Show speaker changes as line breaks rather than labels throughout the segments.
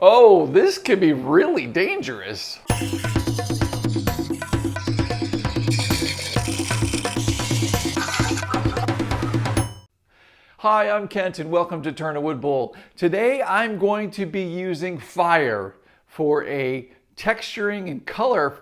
Oh, this can be really dangerous. Hi, I'm Kent and welcome to Turn a Wood Bowl. Today I'm going to be using fire for a texturing and color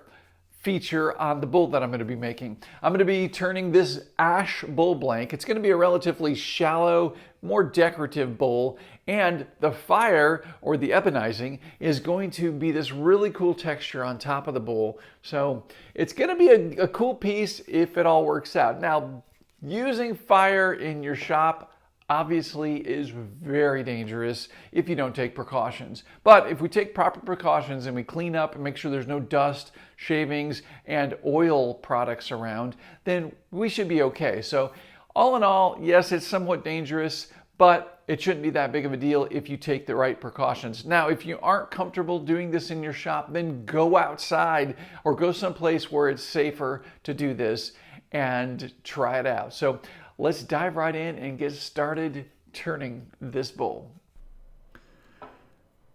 feature on the bowl that I'm going to be making. I'm going to be turning this ash bowl blank. It's going to be a relatively shallow, more decorative bowl, and the fire or the ebonizing is going to be this really cool texture on top of the bowl. So it's going to be a cool piece if it all works out. Now, using fire in your shop obviously is very dangerous if you don't take precautions. But if we take proper precautions and we clean up and make sure there's no dust, shavings, and oil products around, then we should be okay. So all in all, yes, it's somewhat dangerous, but it shouldn't be that big of a deal if you take the right precautions. Now, if you aren't comfortable doing this in your shop, then go outside or go someplace where it's safer to do this and try it out. So let's dive right in and get started turning this bowl.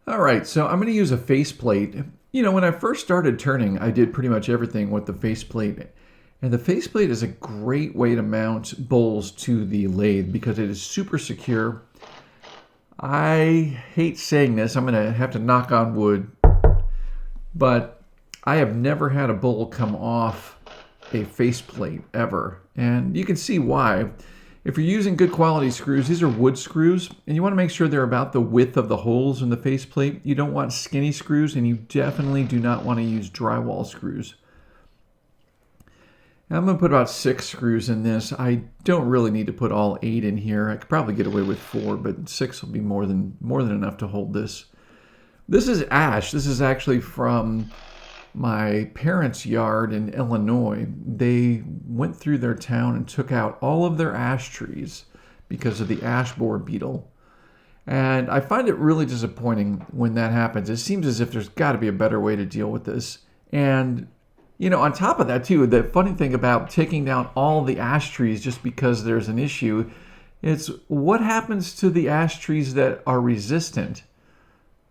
All right, so I'm going to use a faceplate. You know, when I first started turning, I did pretty much everything with the faceplate. And the faceplate is a great way to mount bowls to the lathe because it is super secure. I hate saying this, I'm going to have to knock on wood, but I have never had a bowl come off a faceplate ever, and you can see why. If you're using good quality screws, these are wood screws, and you want to make sure they're about the width of the holes in the faceplate. You don't want skinny screws, and you definitely do not want to use drywall screws. Now, I'm going to put about 6 screws in this. I don't really need to put all 8 in here. I could probably get away with 4, but 6 will be more than enough to hold this. This is ash. This is actually from my parents' yard in Illinois. They went through their town and took out all of their ash trees because of the ash borer beetle. And I find it really disappointing when that happens. It seems as if there's got to be a better way to deal with this. And, you know, on top of that too, the funny thing about taking down all the ash trees just because there's an issue, it's what happens to the ash trees that are resistant?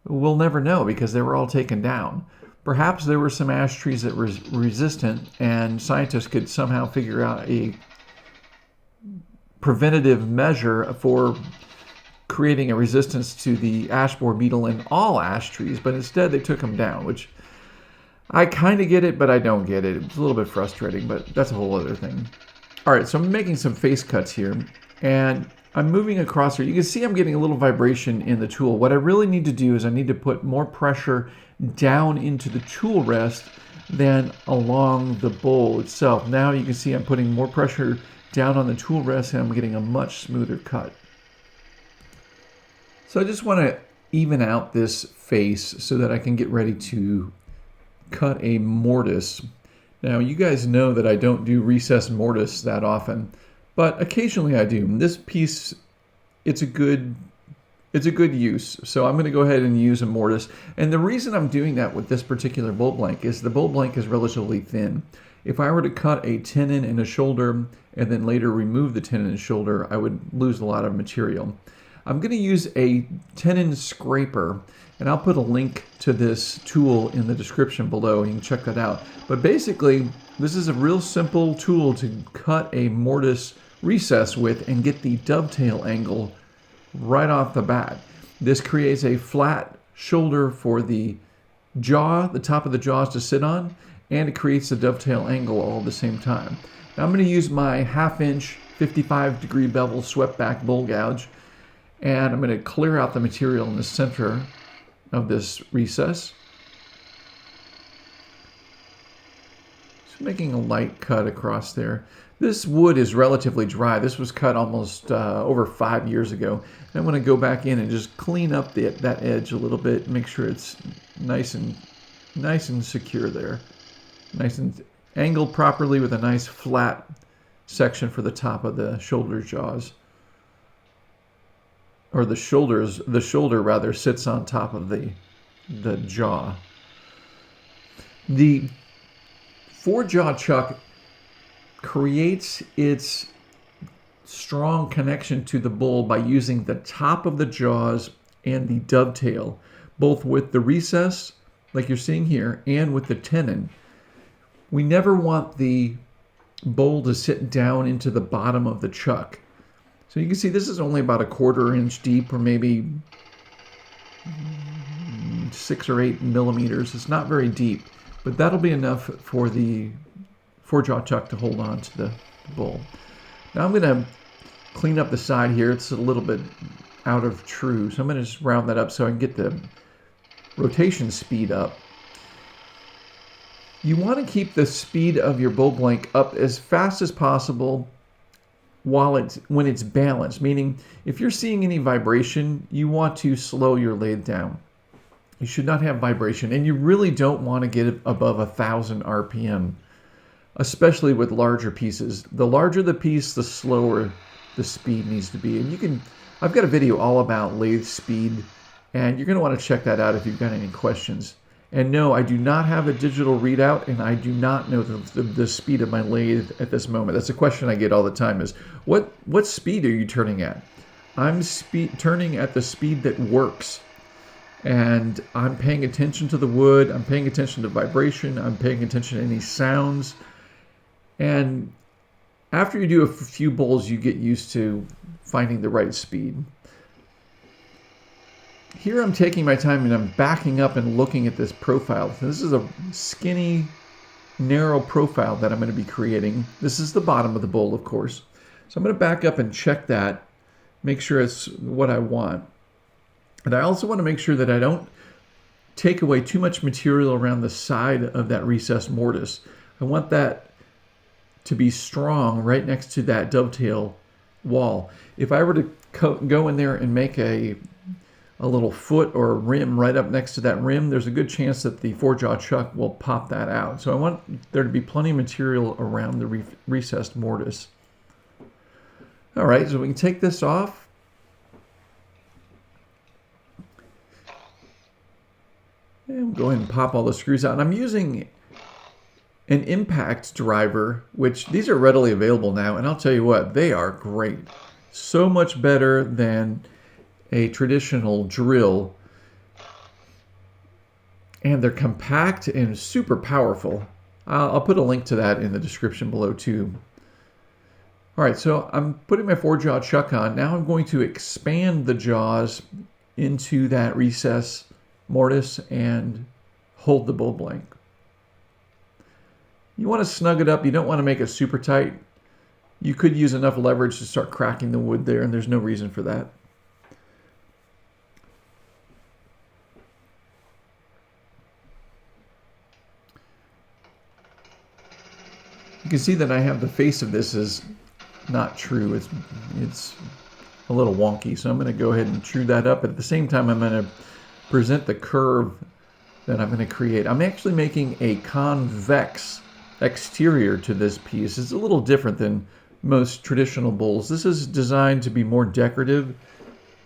We'll never know because they were all taken down. Perhaps there were some ash trees that were resistant and scientists could somehow figure out a preventative measure for creating a resistance to the ash borer beetle in all ash trees, but instead they took them down, which I kind of get it, but I don't get it. It's a little bit frustrating, but that's a whole other thing. All right, so I'm making some face cuts here, and I'm moving across here. You can see I'm getting a little vibration in the tool. What I really need to do is I need to put more pressure down into the tool rest than along the bowl itself. Now you can see I'm putting more pressure down on the tool rest and I'm getting a much smoother cut. So I just want to even out this face so that I can get ready to cut a mortise. Now you guys know that I don't do recessed mortise that often, but occasionally I do. This piece, it's a good use. So I'm going to go ahead and use a mortise. And the reason I'm doing that with this particular bowl blank is the bowl blank is relatively thin. If I were to cut a tenon and a shoulder and then later remove the tenon and shoulder, I would lose a lot of material. I'm going to use a tenon scraper, and I'll put a link to this tool in the description below. You can check that out. But basically, this is a real simple tool to cut a mortise recess with and get the dovetail angle right off the bat. This creates a flat shoulder for the jaw, the top of the jaws to sit on, and it creates a dovetail angle all at the same time. Now I'm going to use my 1/2 inch 55-degree bevel swept back bowl gouge, and I'm going to clear out the material in the center of this recess. Just making a light cut across there. This wood is relatively dry. This was cut almost over 5 years ago. And I'm going to go back in and just clean up that edge a little bit, make sure it's nice and secure there. Nice and angled properly with a nice flat section for the top of the shoulder jaws. Or the shoulder rather sits on top of the jaw. The 4-jaw chuck creates its strong connection to the bowl by using the top of the jaws and the dovetail. both with the recess, like you're seeing here, and with the tenon. We never want the bowl to sit down into the bottom of the chuck. So you can see this is only about a 1/4 inch deep, or maybe 6 or 8 millimeters. It's not very deep, but that'll be enough for the 4-jaw chuck to hold on to the bowl. Now I'm going to clean up the side here. It's a little bit out of true, so I'm going to just round that up so I can get the rotation speed up. You want to keep the speed of your bowl blank up as fast as possible when it's balanced, meaning if you're seeing any vibration, you want to slow your lathe down. You should not have vibration, and you really don't want to get above 1,000 RPM, especially with larger pieces. The larger the piece, the slower the speed needs to be. And I've got a video all about lathe speed, and you're going to want to check that out if you've got any questions. And no, I do not have a digital readout, and I do not know the speed of my lathe at this moment. That's a question I get all the time, is what speed are you turning at? I'm turning at the speed that works. And I'm paying attention to the wood, I'm paying attention to vibration, I'm paying attention to any sounds. And after you do a few bowls, you get used to finding the right speed. Here I'm taking my time and I'm backing up and looking at this profile. So this is a skinny, narrow profile that I'm going to be creating. This is the bottom of the bowl, of course. So I'm going to back up and check that, make sure it's what I want. And I also want to make sure that I don't take away too much material around the side of that recessed mortise. I want that to be strong right next to that dovetail wall. If I were to go in there and make a little foot or a rim right up next to that rim, there's a good chance that the 4-jaw chuck will pop that out. So I want there to be plenty of material around the recessed mortise. All right, so we can take this off. And we'll go ahead and pop all the screws out. And I'm using an impact driver, which these are readily available now. And I'll tell you what, they are great. So much better than a traditional drill. And they're compact and super powerful. I'll put a link to that in the description below too. All right, so I'm putting my 4-jaw chuck on. Now I'm going to expand the jaws into that recess mortise and hold the bowl blank. You want to snug it up. You don't want to make it super tight. You could use enough leverage to start cracking the wood there, and there's no reason for that. You can see that I have the face of this is not true. It's a little wonky, so I'm going to go ahead and true that up. But at the same time, I'm going to present the curve that I'm going to create. I'm actually making a convex exterior to this piece. It's a little different than most traditional bowls. This is designed to be more decorative,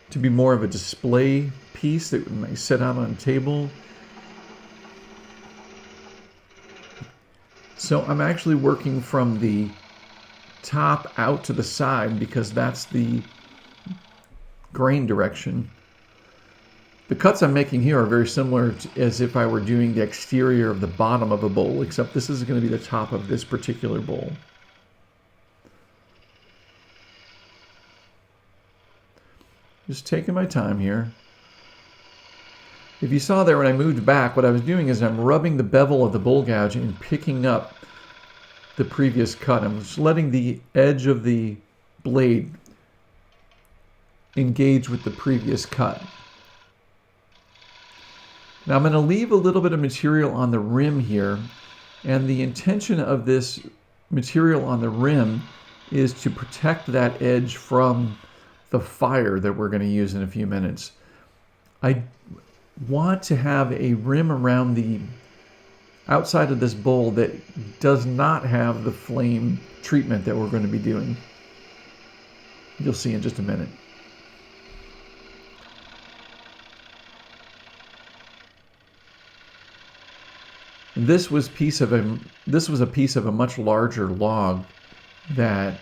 to be more of a display piece that might sit out on a table. So I'm actually working from the top out to the side because that's the grain direction. The cuts I'm making here are very similar as if I were doing the exterior of the bottom of a bowl, except this is going to be the top of this particular bowl. Just taking my time here. If you saw there when I moved back, what I was doing is I'm rubbing the bevel of the bowl gouge and picking up the previous cut. I'm just letting the edge of the blade engage with the previous cut. Now I'm going to leave a little bit of material on the rim here, and the intention of this material on the rim is to protect that edge from the fire that we're going to use in a few minutes. I want to have a rim around the outside of this bowl that does not have the flame treatment that we're going to be doing. You'll see in just a minute. This was a piece of a much larger log that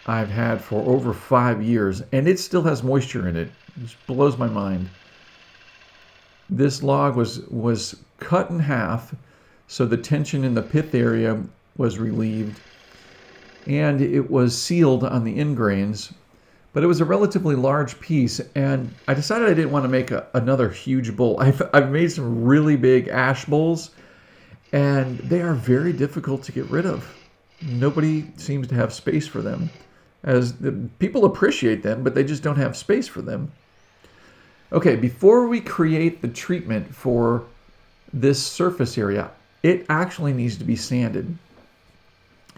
I've had for over 5 years, and it still has moisture in it. It just blows my mind. this log was cut in half, so the tension in the pith area was relieved, and it was sealed on the end grains. But it was a relatively large piece, and I decided I didn't want to make another huge bowl. I've made some really big ash bowls, and they are very difficult to get rid of. Nobody seems to have space for them. People appreciate them, but they just don't have space for them. Okay, before we create the treatment for this surface area, it actually needs to be sanded.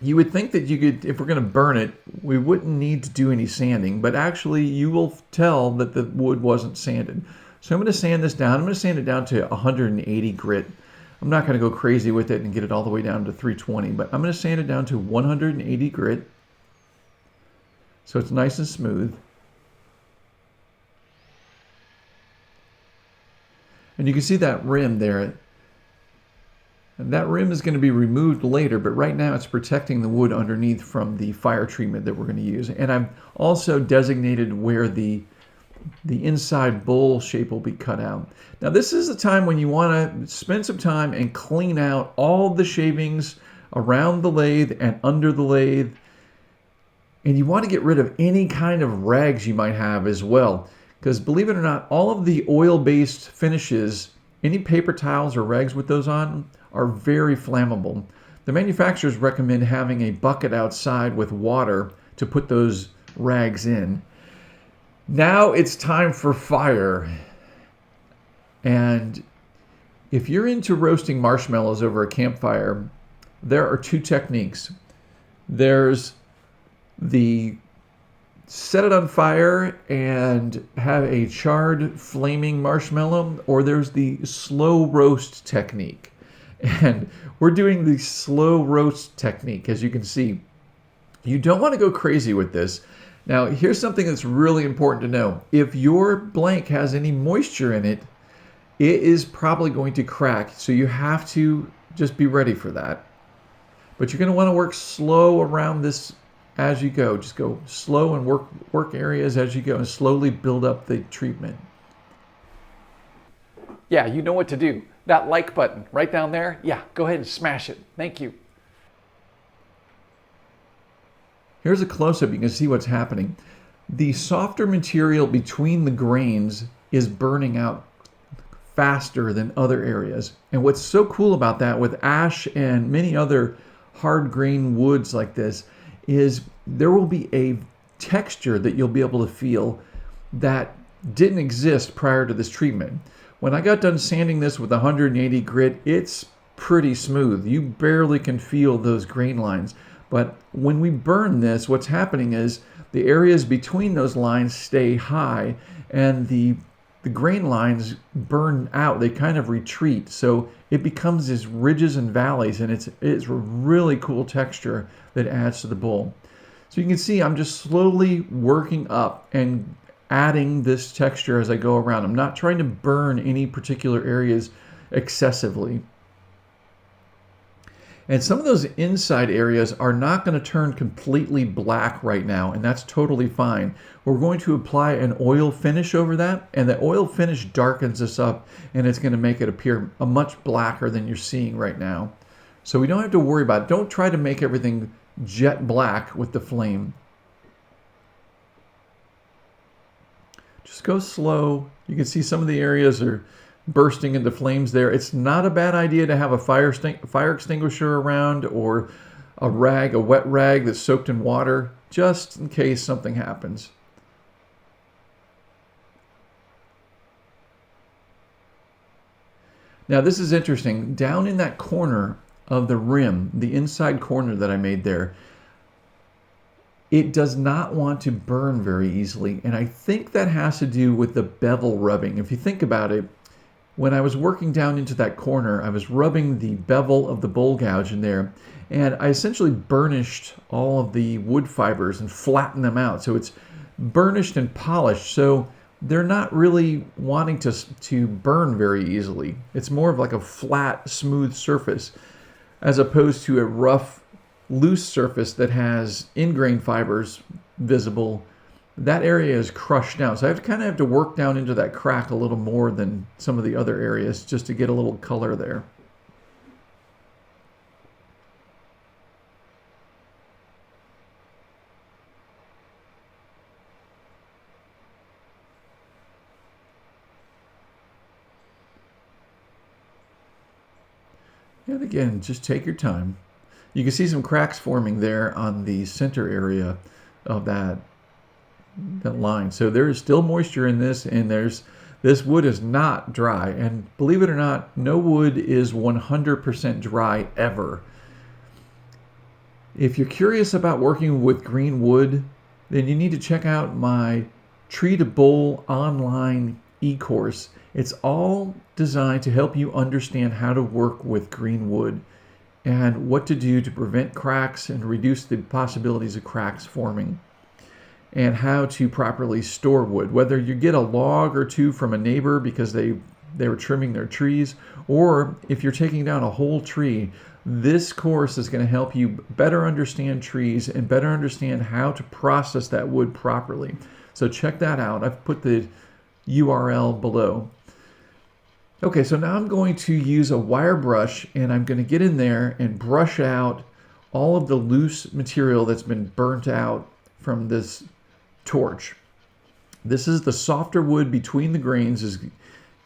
You would think that you could, if we're going to burn it, we wouldn't need to do any sanding, but actually you will tell that the wood wasn't sanded. So I'm going to sand this down. I'm going to sand it down to 180 grit. I'm not going to go crazy with it and get it all the way down to 320, but I'm going to sand it down to 180 grit so it's nice and smooth. And you can see that rim there. And that rim is going to be removed later, but right now it's protecting the wood underneath from the fire treatment that we're going to use. And I've also designated where the inside bowl shape will be cut out. Now this is the time when you want to spend some time and clean out all the shavings around the lathe and under the lathe. And you want to get rid of any kind of rags you might have as well. Because believe it or not, all of the oil-based finishes, any paper towels or rags with those on, are very flammable. The manufacturers recommend having a bucket outside with water to put those rags in. Now it's time for fire. And if you're into roasting marshmallows over a campfire, there are two techniques. There's the set it on fire and have a charred flaming marshmallow, or there's the slow roast technique. And we're doing the slow roast technique. As you can see, you don't want to go crazy with this. Now, here's something that's really important to know. If your blank has any moisture in it, it is probably going to crack. So you have to just be ready for that. But you're going to want to work slow around this as you go. Just go slow and work areas as you go and slowly build up the treatment.
Yeah, you know what to do. That like button right down there, yeah, go ahead and smash it. Thank you.
Here's a close-up. You can see what's happening. The softer material between the grains is burning out faster than other areas. And what's so cool about that with ash and many other hard grain woods like this is there will be a texture that you'll be able to feel that didn't exist prior to this treatment. When I got done sanding this with 180 grit, it's pretty smooth. You barely can feel those grain lines. But when we burn this, what's happening is the areas between those lines stay high and the grain lines burn out. They kind of retreat. So it becomes these ridges and valleys, and it's a really cool texture that adds to the bowl. So you can see I'm just slowly working up and adding this texture as I go around. I'm not trying to burn any particular areas excessively. And some of those inside areas are not going to turn completely black right now, and that's totally fine. We're going to apply an oil finish over that, and the oil finish darkens this up, and it's going to make it appear a much blacker than you're seeing right now. So we don't have to worry about it. Don't try to make everything jet black with the flame. Just go slow. You can see some of the areas are bursting into flames there. It's not a bad idea to have a fire extinguisher around, or a wet rag that's soaked in water, just in case something happens. Now this is interesting. Down in that corner of the rim, the inside corner that I made there, it does not want to burn very easily. And I think that has to do with the bevel rubbing. If you think about it, when I was working down into that corner, I was rubbing the bevel of the bowl gouge in there, and I essentially burnished all of the wood fibers and flattened them out. So it's burnished and polished. So they're not really wanting to burn very easily. It's more of like a flat, smooth surface, as opposed to a rough, loose surface that has ingrain fibers visible that area is crushed down. So I kind of have to work down into that crack a little more than some of the other areas just to get a little color there. And again, just take your time. You can see some cracks forming there on the center area of that line. So there is still moisture in this, and this wood is not dry. And believe it or not, no wood is 100% dry ever. If you're curious about working with green wood, then you need to check out my Tree to Bowl online e-course. It's all designed to help you understand how to work with green wood and what to do to prevent cracks and reduce the possibilities of cracks forming, and how to properly store wood. Whether you get a log or two from a neighbor because they were trimming their trees, or if you're taking down a whole tree, this course is going to help you better understand trees and better understand how to process that wood properly. So check that out. I've put the URL below. Okay, so now I'm going to use a wire brush, and I'm going to get in there and brush out all of the loose material that's been burnt out from this torch. This is the softer wood between the grains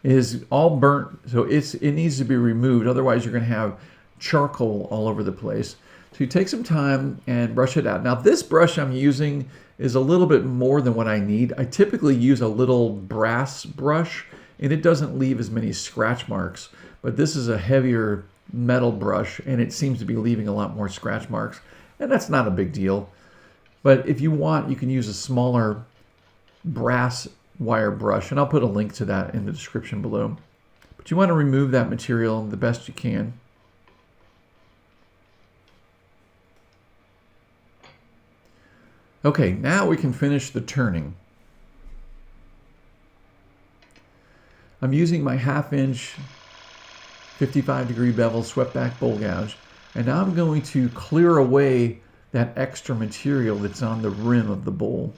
is all burnt, so it needs to be removed. Otherwise, you're going to have charcoal all over the place. So you take some time and brush it out. Now, this brush I'm using is a little bit more than what I need. I typically use a little brass brush, and it doesn't leave as many scratch marks, but this is a heavier metal brush, and it seems to be leaving a lot more scratch marks, and that's not a big deal. But if you want, you can use a smaller brass wire brush, and I'll put a link to that in the description below. But you want to remove that material the best you can. Okay, now we can finish the turning. I'm using my 1/2 inch 55-degree bevel swept back bowl gouge, and now I'm going to clear away that extra material that's on the rim of the bowl.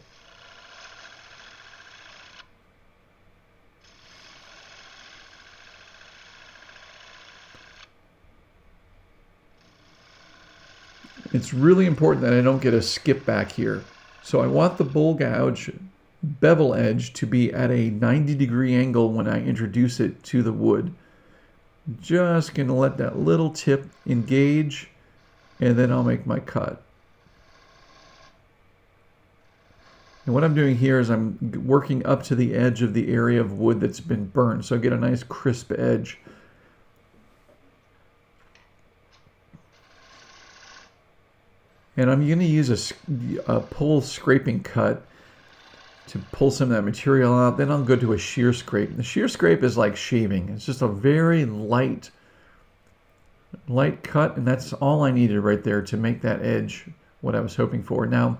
It's really important that I don't get a skip back here. So I want the bowl gouge bevel edge to be at a 90-degree angle when I introduce it to the wood. Just going to let that little tip engage, and then I'll make my cut. And what I'm doing here is I'm working up to the edge of the area of wood that's been burned, so I get a nice crisp edge. And I'm going to use a pull scraping cut to pull some of that material out. Then I'll go to a shear scrape. The shear scrape is like shaving. It's just a very light cut, and that's all I needed right there to make that edge what I was hoping for. Now,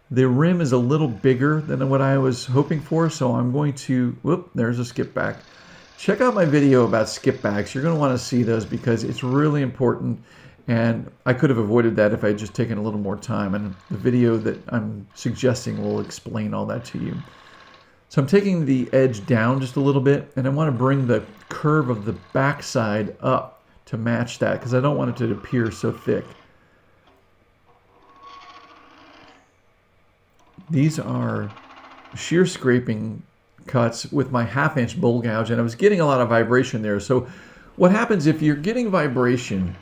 the rim is a little bigger than what I was hoping for, so I'm going to, whoop, there's a skip back. Check out my video about skip backs. You're going to want to see those because it's really important. And I could have avoided that if I had just taken a little more time. And the video that I'm suggesting will explain all that to you. So I'm taking the edge down just a little bit, and I want to bring the curve of the backside up to match that because I don't want it to appear so thick. These are shear scraping cuts with my 1/2 inch bowl gouge, and I was getting a lot of vibration there. So what happens if you're getting vibration?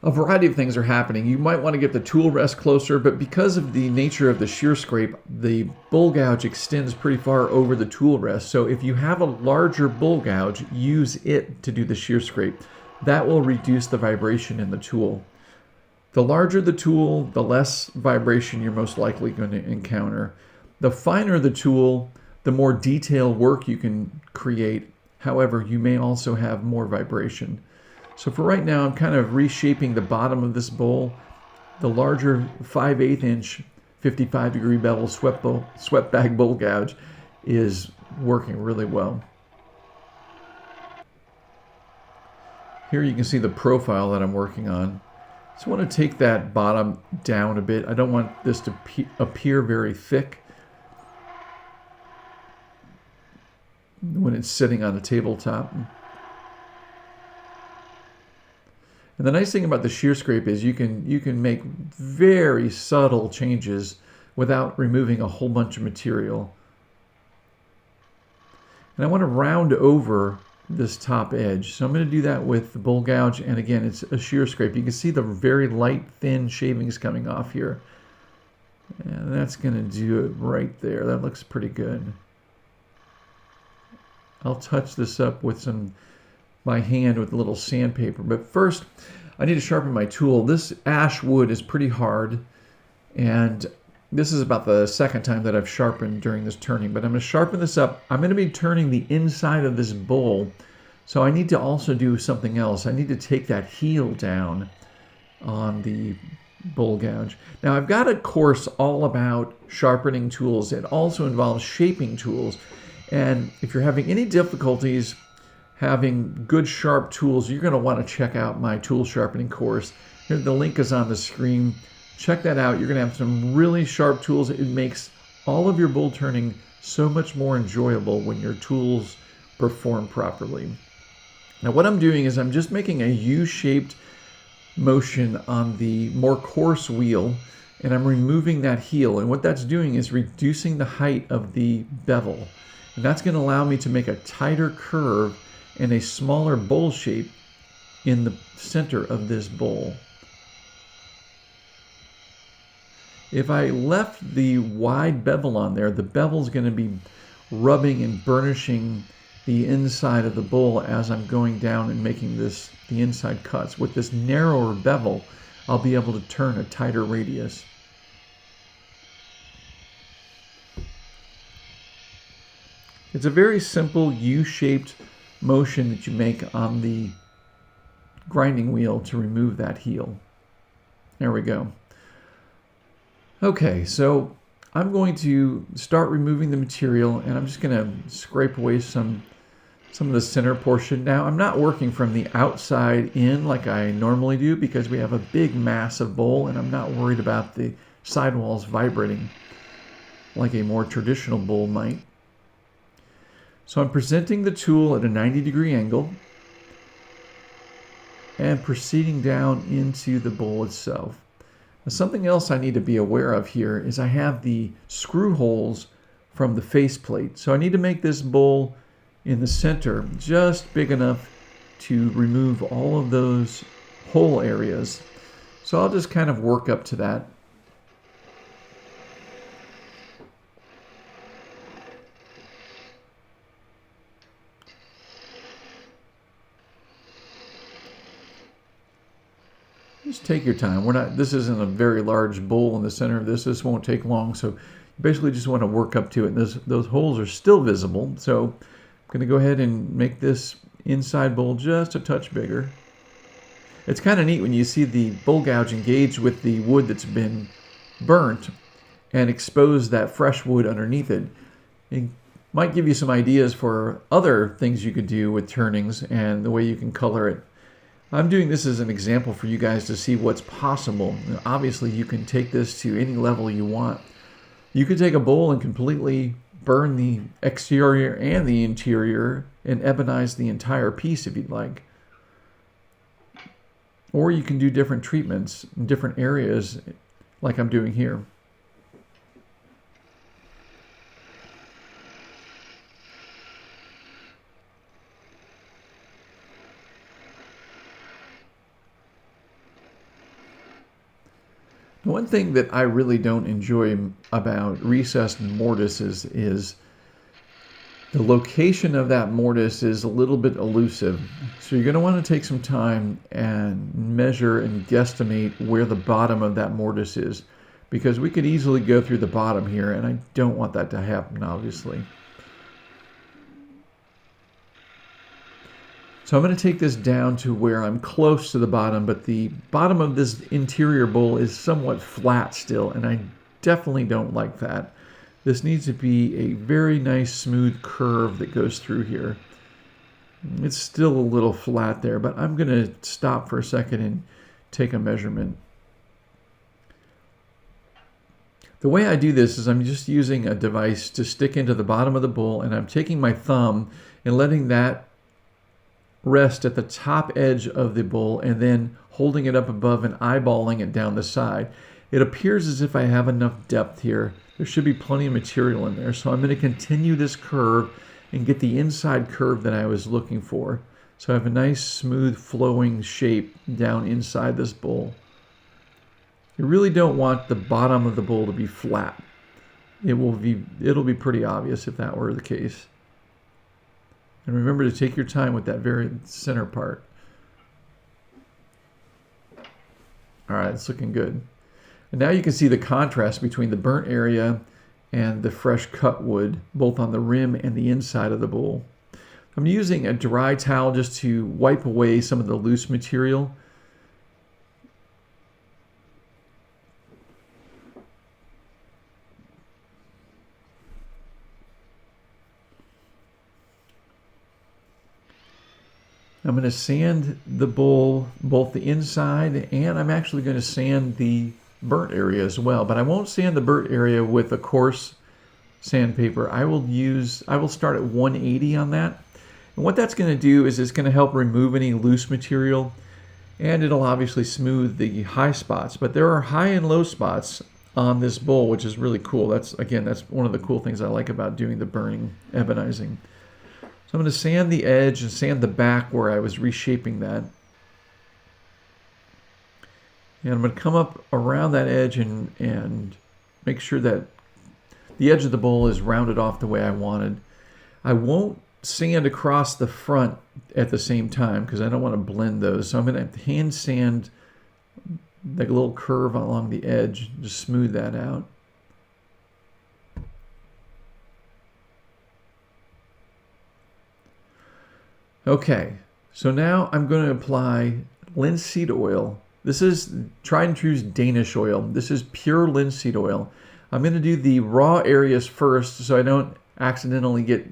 A variety of things are happening. You might want to get the tool rest closer, but because of the nature of the shear scrape, the bowl gouge extends pretty far over the tool rest. So if you have a larger bowl gouge, use it to do the shear scrape. That will reduce the vibration in the tool. The larger the tool, the less vibration you're most likely going to encounter. The finer the tool, the more detailed work you can create. However, you may also have more vibration. So for right now, I'm kind of reshaping the bottom of this bowl. The larger 5/8 inch 55-degree bevel swept back bowl gouge is working really well. Here you can see the profile that I'm working on. So I want to take that bottom down a bit. I don't want this to appear very thick. when it's sitting on a tabletop. And the nice thing about the shear scrape is you can make very subtle changes without removing a whole bunch of material. And I want to round over this top edge. So I'm going to do that with the bowl gouge, and again, it's a shear scrape. You can see the very light, thin shavings coming off here. And that's going to do it right there. That looks pretty good. I'll touch this up with my hand with a little sandpaper. But first, I need to sharpen my tool. This ash wood is pretty hard, and this is about the second time that I've sharpened during this turning, but I'm going to sharpen this up. I'm going to be turning the inside of this bowl, so I need to also do something else. I need to take that heel down on the bowl gouge. Now, I've got a course all about sharpening tools. It also involves shaping tools, and if you're having any difficulties having good sharp tools, you're going to want to check out my tool sharpening course. Here, the link is on the screen. Check that out. You're going to have some really sharp tools. It makes all of your bowl turning so much more enjoyable when your tools perform properly. Now what I'm doing is I'm just making a U-shaped motion on the more coarse wheel, and I'm removing that heel. And what that's doing is reducing the height of the bevel. And that's going to allow me to make a tighter curve and a smaller bowl shape in the center of this bowl. If I left the wide bevel on there, the bevel's going to be rubbing and burnishing the inside of the bowl as I'm going down and making the inside cuts. With this narrower bevel, I'll be able to turn a tighter radius. It's a very simple U-shaped motion that you make on the grinding wheel to remove that heel. There we go. Okay, so I'm going to start removing the material, and I'm just going to scrape away some of the center portion. Now, I'm not working from the outside in like I normally do because we have a big massive bowl, and I'm not worried about the sidewalls vibrating like a more traditional bowl might. So I'm presenting the tool at a 90-degree angle and proceeding down into the bowl itself. Now, something else I need to be aware of here is I have the screw holes from the faceplate. So I need to make this bowl in the center just big enough to remove all of those hole areas. So I'll just kind of work up to that. Just take your time. This isn't a very large bowl in the center of this. This won't take long. So you basically just want to work up to it. And those holes are still visible. So I'm going to go ahead and make this inside bowl just a touch bigger. It's kind of neat when you see the bowl gouge engage with the wood that's been burnt and expose that fresh wood underneath it. It might give you some ideas for other things you could do with turnings and the way you can color it. I'm doing this as an example for you guys to see what's possible. Obviously, you can take this to any level you want. You could take a bowl and completely burn the exterior and the interior and ebonize the entire piece if you'd like. Or you can do different treatments in different areas like I'm doing here. One thing that I really don't enjoy about recessed mortises is the location of that mortise is a little bit elusive. So you're going to want to take some time and measure and guesstimate where the bottom of that mortise is, because we could easily go through the bottom here, and I don't want that to happen, obviously. So I'm going to take this down to where I'm close to the bottom, but the bottom of this interior bowl is somewhat flat still, and I definitely don't like that. This needs to be a very nice smooth curve that goes through here. It's still a little flat there, but I'm going to stop for a second and take a measurement. The way I do this is I'm just using a device to stick into the bottom of the bowl, and I'm taking my thumb and letting that rest at the top edge of the bowl and then holding it up above and eyeballing it down the side. It appears as if I have enough depth here. There should be plenty of material in there. So I'm going to continue this curve and get the inside curve that I was looking for. So I have a nice smooth flowing shape down inside this bowl. You really don't want the bottom of the bowl to be flat. It'll be pretty obvious if that were the case. And remember to take your time with that very center part. All right, it's looking good. And now you can see the contrast between the burnt area and the fresh cut wood, both on the rim and the inside of the bowl. I'm using a dry towel just to wipe away some of the loose material. I'm going to sand the bowl, both the inside, and I'm actually going to sand the burnt area as well. But I won't sand the burnt area with a coarse sandpaper. I will start at 180 on that. And what that's going to do is it's going to help remove any loose material, and it'll obviously smooth the high spots. But there are high and low spots on this bowl, which is really cool. That's one of the cool things I like about doing the burning ebonizing. So I'm going to sand the edge and sand the back where I was reshaping that. And I'm going to come up around that edge and make sure that the edge of the bowl is rounded off the way I wanted. I won't sand across the front at the same time because I don't want to blend those. So I'm going to hand sand the little curve along the edge, just smooth that out. Okay, so now I'm going to apply linseed oil. This is tried and true's Danish oil. This is pure linseed oil. I'm going to do the raw areas first so I don't accidentally get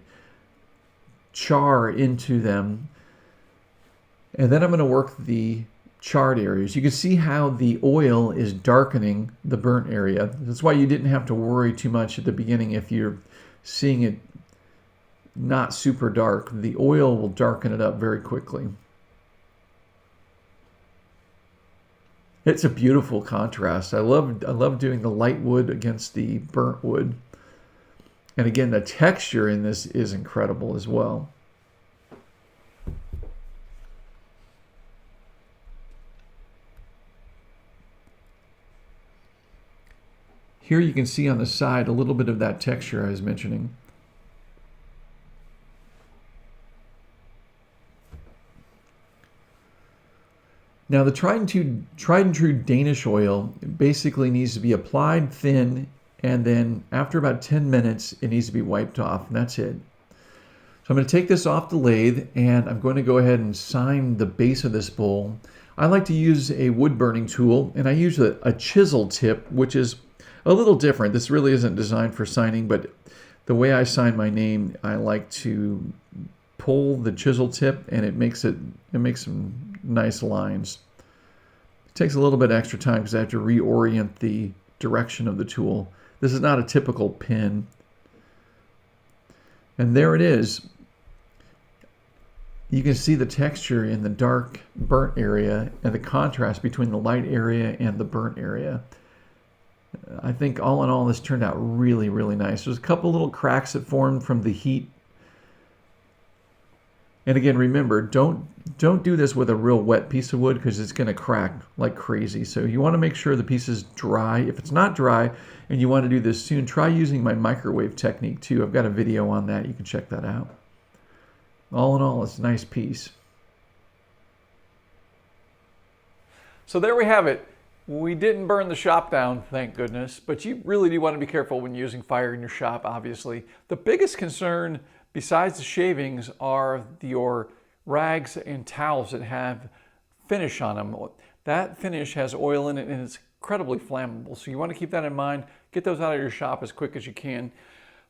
char into them. And then I'm going to work the charred areas. You can see how the oil is darkening the burnt area. That's why you didn't have to worry too much at the beginning if you're seeing it not super dark. The oil will darken it up very quickly. It's a beautiful contrast. I love doing the light wood against the burnt wood. And again, the texture in this is incredible as well. Here you can see on the side a little bit of that texture I was mentioning. Now the tried and true Danish oil basically needs to be applied thin, and then after about 10 minutes it needs to be wiped off, and that's it. So I'm going to take this off the lathe and I'm going to go ahead and sign the base of this bowl. I like to use a wood burning tool, and I use a chisel tip, which is a little different. This really isn't designed for signing, but the way I sign my name, I like to pull the chisel tip, and it makes some nice lines. It takes a little bit extra time because I have to reorient the direction of the tool. This is not a typical pin. And there it is. You can see the texture in the dark burnt area and the contrast between the light area and the burnt area. I think all in all this turned out really, really nice. There's a couple little cracks that formed from the heat. And again, remember, don't do this with a real wet piece of wood because it's going to crack like crazy. So you want to make sure the piece is dry. If it's not dry and you want to do this soon, try using my microwave technique too. I've got a video on that. You can check that out. All in all, it's a nice piece.
So there we have it. We didn't burn the shop down, thank goodness, but you really do want to be careful when using fire in your shop, obviously. The biggest concern besides the shavings are your rags and towels that have finish on them. That finish has oil in it and it's incredibly flammable. So you want to keep that in mind. Get those out of your shop as quick as you can.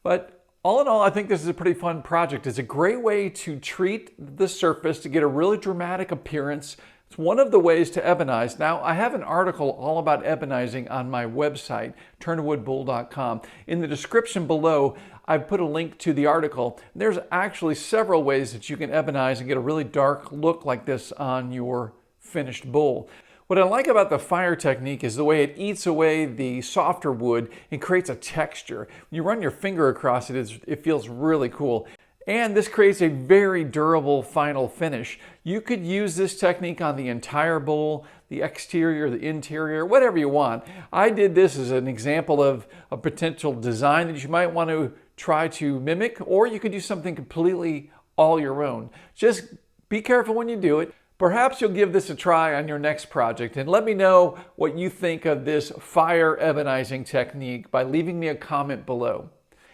But all in all, I think this is a pretty fun project. It's a great way to treat the surface to get a really dramatic appearance. It's one of the ways to ebonize. Now, I have an article all about ebonizing on my website, turntowoodbull.com. In the description below, I've put a link to the article. There's actually several ways that you can ebonize and get a really dark look like this on your finished bowl. What I like about the fire technique is the way it eats away the softer wood and creates a texture. When you run your finger across it, it feels really cool. And this creates a very durable final finish. You could use this technique on the entire bowl, the exterior, the interior, whatever you want. I did this as an example of a potential design that you might want to try to mimic, or you could do something completely all your own. Just be careful when you do it. Perhaps you'll give this a try on your next project, and let me know what you think of this fire ebonizing technique by leaving me a comment below.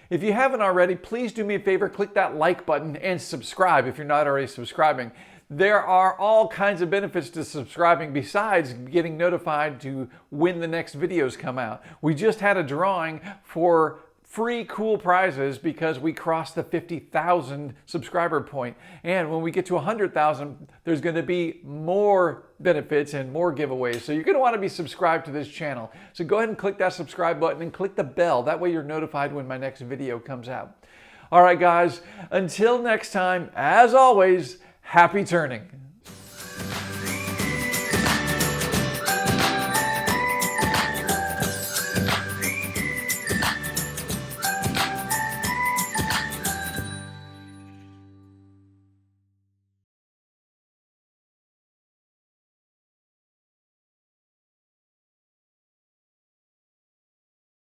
If you haven't already, please do me a favor, click that like button and subscribe if you're not already subscribing. There are all kinds of benefits to subscribing besides getting notified to when the next videos come out. We just had a drawing for free cool prizes because we crossed the 50,000 subscriber point. And when we get to 100,000, there's going to be more benefits and more giveaways. So you're going to want to be subscribed to this channel. So go ahead and click that subscribe button and click the bell. That way you're notified when my next video comes out. All right, guys, until next time, as always, happy turning.